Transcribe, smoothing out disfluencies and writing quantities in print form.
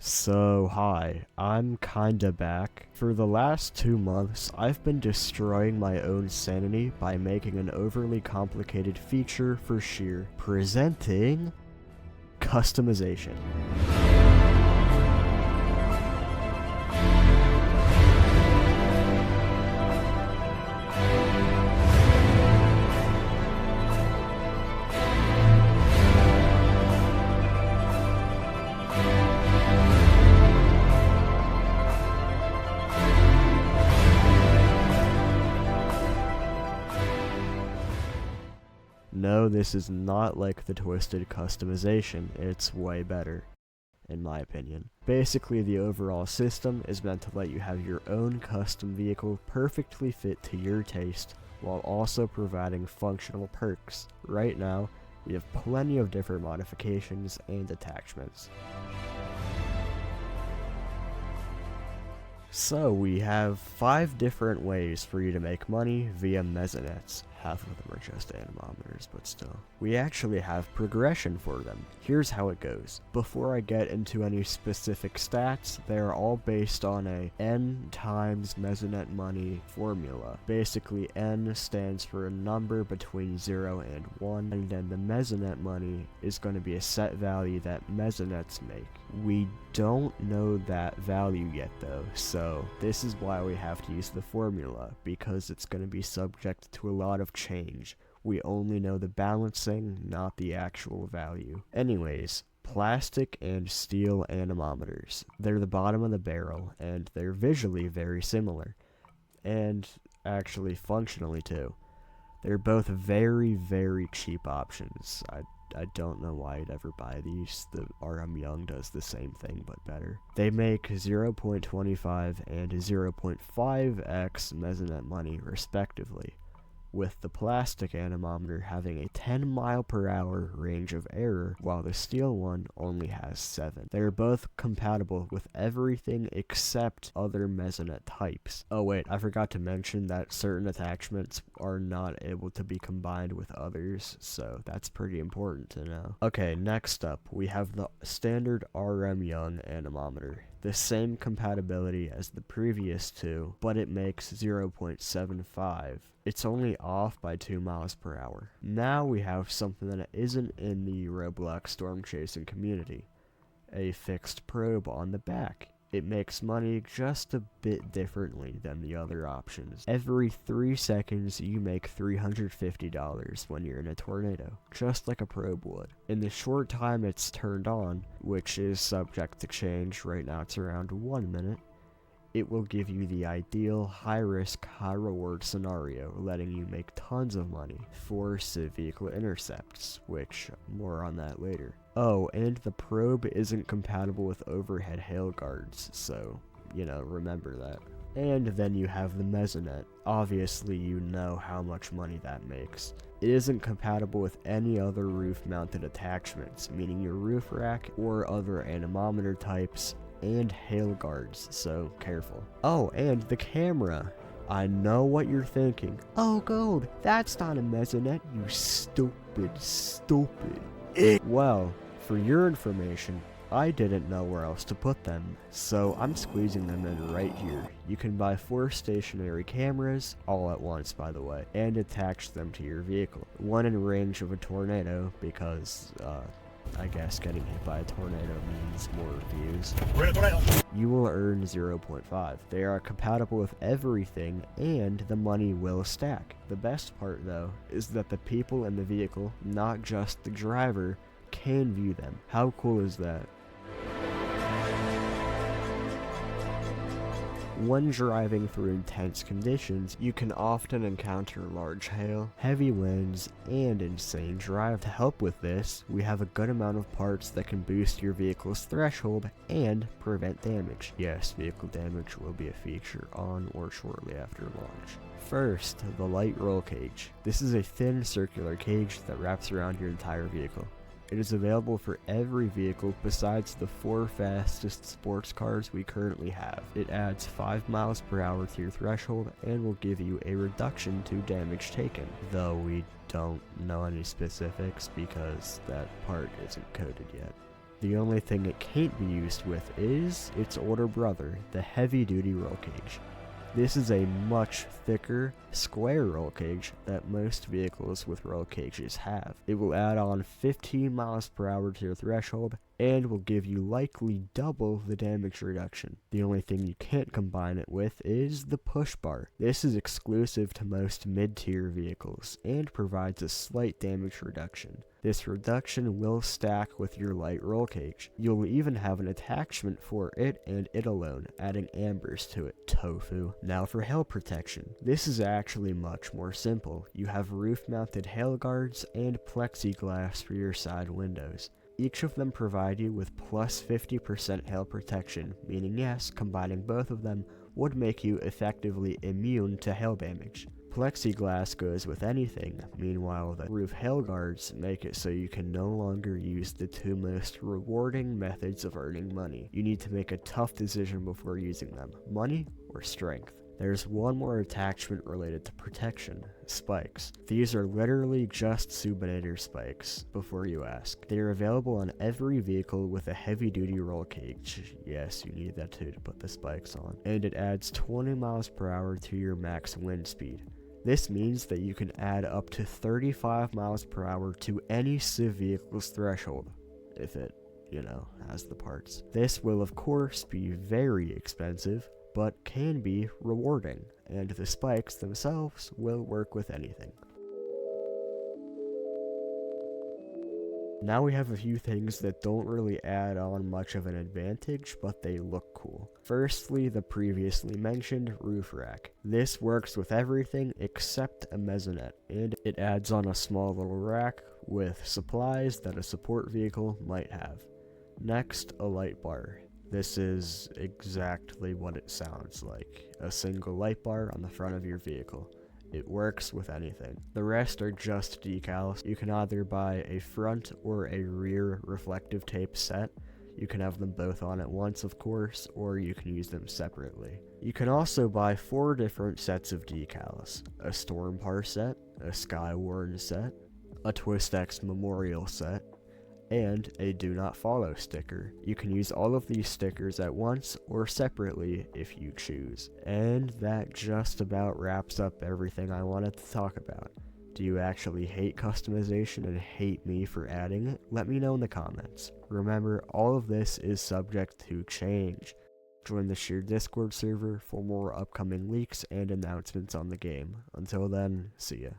So hi, I'm kinda back. For the last 2 months, I've been destroying my own sanity by making an overly complicated feature for SHEAR, presenting customization. No, this is not like the twisted customization, it's way better, in my opinion. Basically, the overall system is meant to let you have your own custom vehicle perfectly fit to your taste, while also providing functional perks. Right now, we have plenty of different modifications and attachments. So we have 5 different ways for you to make money via mezzonettes. Half of them are just anemometers, but still. We actually have progression for them. Here's how it goes. Before I get into any specific stats, they are all based on a N times mezzonette money formula. Basically, N stands for a number between 0 and 1, and then the mezzonette money is going to be a set value that mezzonettes make. We don't know that value yet though, so this is why we have to use the formula, because it's going to be subject to a lot of change. We only know the balancing, not the actual value. Anyways, plastic and steel anemometers. They're the bottom of the barrel, and they're visually very similar. And actually functionally too. They're both very, very cheap options. I don't know why I'd ever buy these. The RM Young does the same thing, but better. They make 0.25 and 0.5x mezzonette money, respectively, with the plastic anemometer having a 10 mile per hour range of error, while the steel one only has 7. They are both compatible with everything except other mezzonette types. Oh wait, I forgot to mention that certain attachments are not able to be combined with others, so that's pretty important to know. Okay, next up, we have the standard RM Young anemometer. The same compatibility as the previous two, but it makes 0.75. It's only off by 2 miles per hour. Now we have something that isn't in the Roblox storm chasing community. A fixed probe on the back. It makes money just a bit differently than the other options. Every 3 seconds you make $350 when you're in a tornado, just like a probe would. In the short time it's turned on, which is subject to change, right now it's around 1 minute, it will give you the ideal high-risk, high-reward scenario, letting you make tons of money for vehicle intercepts, which, more on that later. Oh, and the probe isn't compatible with overhead hail guards, so, remember that. And then you have the mezzonette. Obviously, you know how much money that makes. It isn't compatible with any other roof-mounted attachments, meaning your roof rack or other anemometer types, and hail guards, so careful. Oh, and the camera. I know what you're thinking. Oh, Gold, that's not a mezzonette, you stupid. Well, for your information, I didn't know where else to put them, so I'm squeezing them in right here. You can buy 4 stationary cameras, all at once by the way, and attach them to your vehicle. One in range of a tornado, because, I guess getting hit by a tornado means more views. You will earn 0.5. They are compatible with everything, and the money will stack. The best part, though, is that the people in the vehicle, not just the driver, can view them. How cool is that? When driving through intense conditions, you can often encounter large hail, heavy winds, and insane drive. To help with this, we have a good amount of parts that can boost your vehicle's threshold and prevent damage. Yes, vehicle damage will be a feature on or shortly after launch. First, the light roll cage. This is a thin circular cage that wraps around your entire vehicle. It is available for every vehicle besides the 4 fastest sports cars we currently have. It adds 5 miles per hour to your threshold and will give you a reduction to damage taken, though we don't know any specifics because that part isn't coded yet. The only thing it can't be used with is its older brother, the heavy-duty roll cage. This is a much thicker, square roll cage that most vehicles with roll cages have. It will add on 15 miles per hour to your threshold, and will give you likely double the damage reduction. The only thing you can't combine it with is the push bar. This is exclusive to most mid-tier vehicles, and provides a slight damage reduction. This reduction will stack with your light roll cage. You'll even have an attachment for it and it alone, adding ambers to it. Tofu. Now for hail protection. This is actually much more simple. You have roof-mounted hail guards and plexiglass for your side windows. Each of them provide you with plus 50% hail protection, meaning yes, combining both of them would make you effectively immune to hail damage. Plexiglass goes with anything, meanwhile the roof hail guards make it so you can no longer use the two most rewarding methods of earning money. You need to make a tough decision before using them, money or strength. There's one more attachment related to protection, spikes. These are literally just Subinator spikes, before you ask. They are available on every vehicle with a heavy-duty roll cage. Yes, you need that too to put the spikes on. And it adds 20 miles per hour to your max wind speed. This means that you can add up to 35 miles per hour to any Civ vehicle's threshold, if it, has the parts. This will of course be very expensive, but can be rewarding, and the spikes themselves will work with anything. Now we have a few things that don't really add on much of an advantage, but they look cool. Firstly, the previously mentioned roof rack. This works with everything except a mezzanette, and it adds on a small little rack with supplies that a support vehicle might have. Next, a light bar. This is exactly what it sounds like, a single light bar on the front of your vehicle. It works with anything. The rest are just decals. You can either buy a front or a rear reflective tape set. You can have them both on at once, of course, or you can use them separately. You can also buy 4 different sets of decals: a Stormpar set, a Skywarn set, a TwistX Memorial set, and a Do Not Follow sticker. You can use all of these stickers at once or separately if you choose. And that just about wraps up everything I wanted to talk about. Do you actually hate customization and hate me for adding it? Let me know in the comments. Remember, all of this is subject to change. Join the SHEAR Discord server for more upcoming leaks and announcements on the game. Until then, see ya.